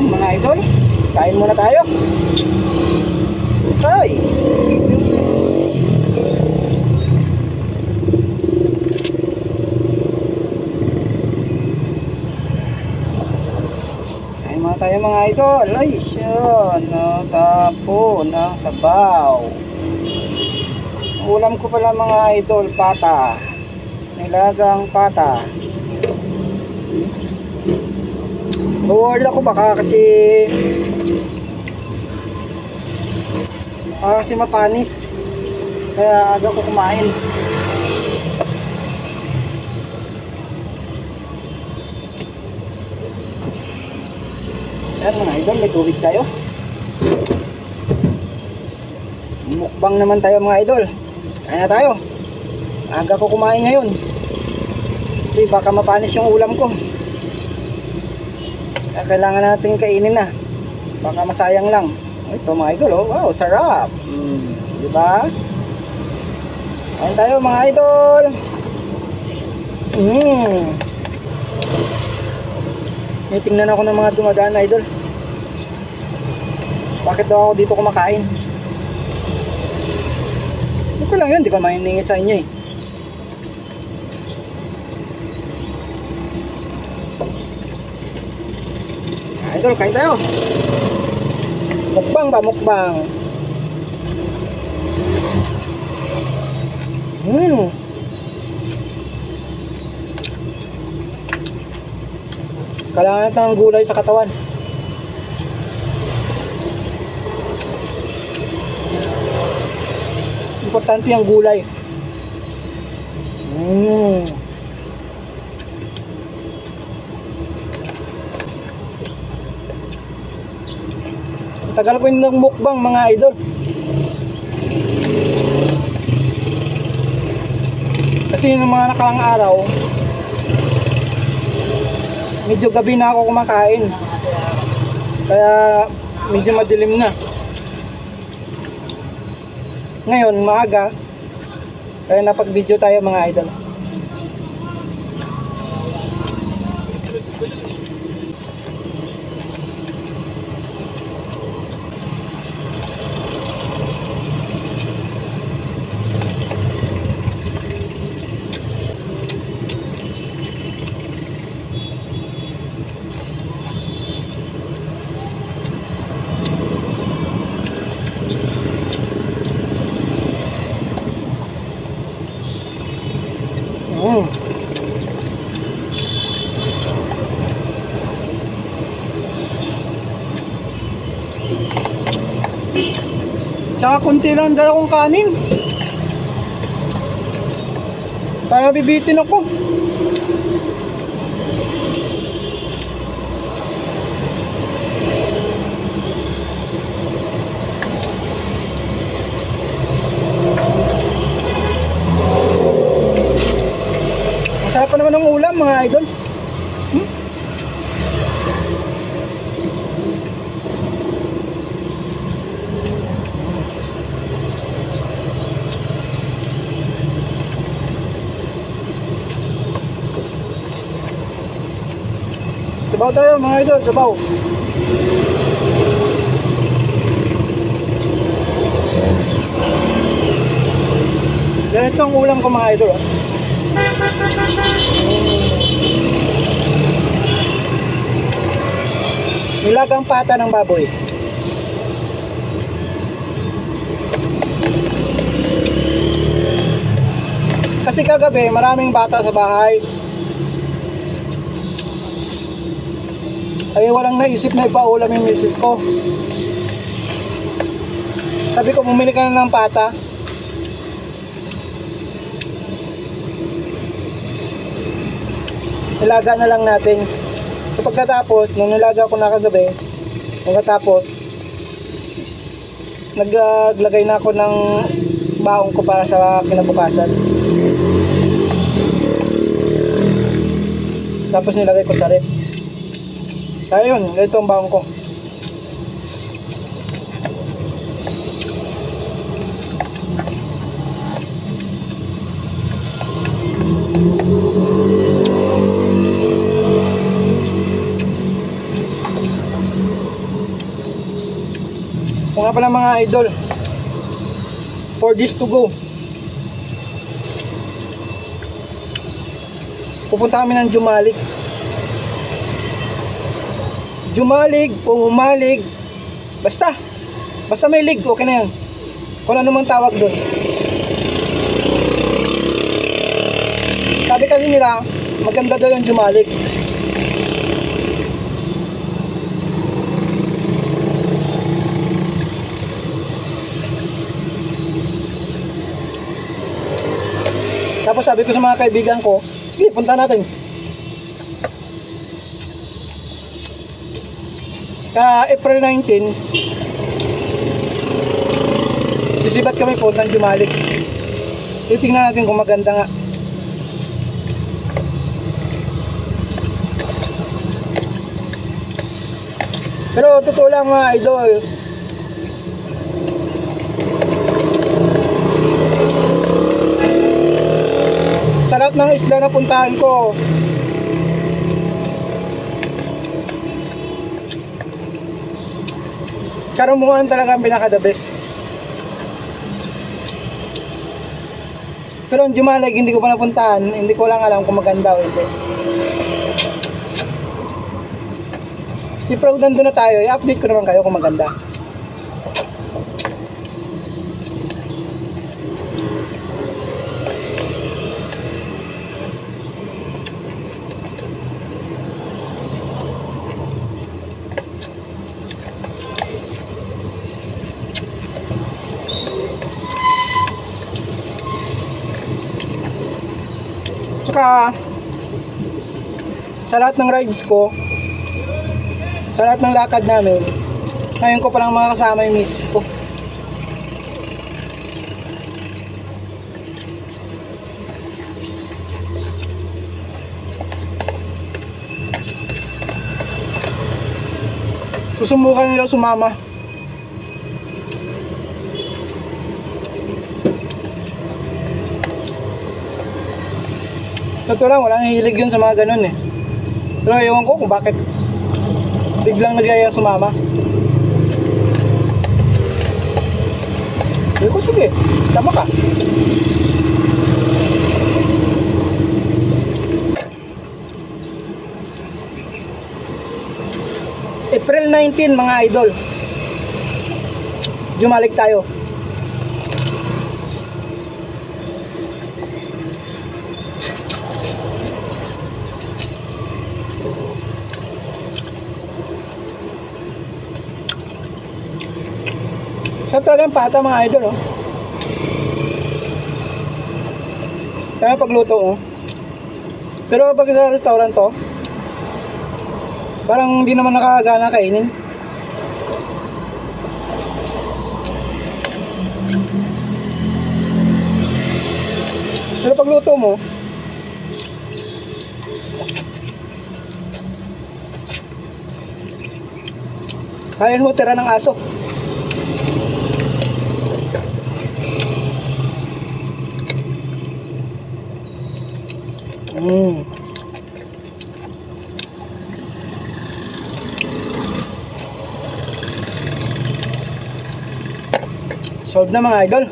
Yan mga idol, kain muna tayo. Ay, kain muna tayo mga idol. Ay siya, natapo ng sabaw. Ulam ko pala mga idol, pata, nilagang pata. Nawala ako baka kasi mapanis, kaya aga ko kumain. Ayan mga idol, may tubig tayo. Mukbang naman tayo mga idol. Kaya na tayo. Aga ko kumain ngayon kasi baka mapanis yung ulam ko. Kailangan natin kainin na, baka masayang lang. Ito mga idol, oh, wow, sarap. Diba? Kain tayo mga idol. May tingnan ako ng mga dumadaan idol. Bakit daw ako dito kumakain? Okay lang yun, di ko mainingit sa inyo eh. Idol, kain tayo. Mukbang ba, mukbang. Kailangan natin ng gulay sa katawan. Importante ang gulay. Tagal ko yung mukbang mga idol. Kasi yung mga nakarang araw, medyo gabi na ako kumakain. Kaya medyo madilim na. Ngayon maaga, kaya napag-video tayo mga idol. Tsaka konti lang dala kong kanin, kaya bibitin ako. Masarap pa naman ang ulam mga idol. Sabaw tayo mga idol, sabaw. Ganito ang ulam ko mga idol. Nilagang pata ng baboy. Kasi kagabi maraming bata sa bahay. Ay walang naisip na ipaulam yung misis ko. Sabi ko bumili ka na ng pata. Nilaga na lang natin. So pagkatapos, nung nilaga ko na kagabi, pagkatapos naglagay na ako ng baong ko para sa kinabukasan. Tapos nilagay ko sa rep. Kaya yun, ito ang baong ko. O nga pala mga idol, 4 days to go. Pupunta kami ng Jumalig. Jumalig o Humalig, basta may lig, okay na yan. Kung ano man tawag doon. Sabi kasi nila, maganda daw yung Jumalig. Tapos sabi ko sa mga kaibigan ko, sige, punta natin. April 19, sisibat kami po ng Jumalig. Titingnan natin kung maganda nga. Pero totoo lang mga idol, sa lahat ng isla na puntahan ko, Karamungan talaga ang pinaka the best. Pero ang Jumalig hindi ko pa napuntahan, hindi ko lang alam kung maganda o hindi. Si Proud nandun na tayo, i-update ko naman kayo kung maganda. Tsaka sa lahat ng rides ko, sa lahat ng lakad namin, ngayon ko palang makakasama yung miss ko. Susubukan nila sumama. Totoo lang, walang hilig yun sa mga ganun eh. Pero ewan ko kung bakit biglang nagaya sumama. Sabi ko, sige, tama ka. April 19 mga idol, Jumalig tayo. Sarap talaga ng pata mga idol, oh. Kaya pagluto, oh. Pero pag sa restaurant to, parang hindi naman nakakagana kainin. Pero pagluto mo, kaya mo tira ng aso. Solve na mga idol.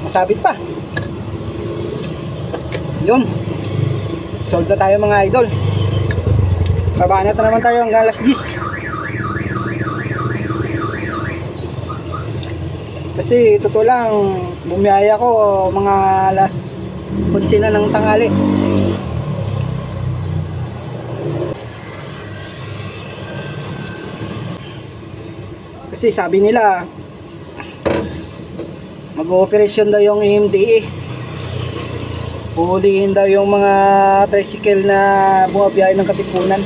Masabit pa. Yun. Solve na tayo mga idol. Babanat na naman tayo hanggang alas 10. Kasi totoo lang, bumiyaya ko mga alas 11 na ng tanghali. Kasi sabi nila mag-ooperasyon daw yung MMDA. Puhulihin daw yung mga tricycle na bumabiyahe ng Katipunan.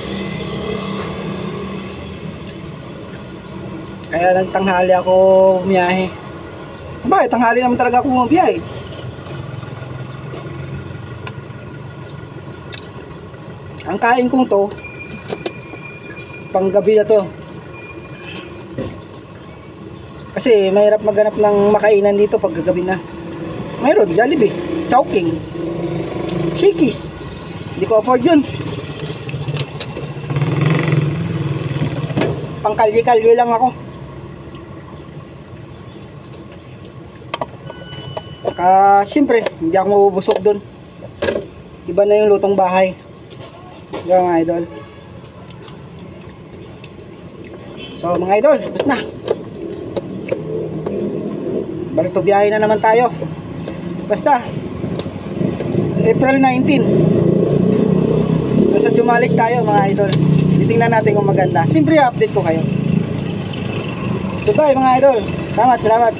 Kaya nagtanghali ako bumiyahe. Bakit? Tanghali naman talaga ako bumabiyahe. Ang kain kong to, panggabi na to. Kasi mahirap maghanap ng makainan dito pag gagabi na. Mayroon, Jollibee, Chowking, Shakey's. Hindi ko afford yun. Pangkalye-kalye lang ako. Siyempre, hindi ako mabubusog doon. Iba na yung lutong bahay. Diba mga idol? So mga idol, tapos na. Balik to biyahe na naman tayo. Basta April 19 nasa Jumalik tayo mga idol. Titingnan natin kung maganda. Siyempre update ko kayo. Goodbye mga idol. Salamat.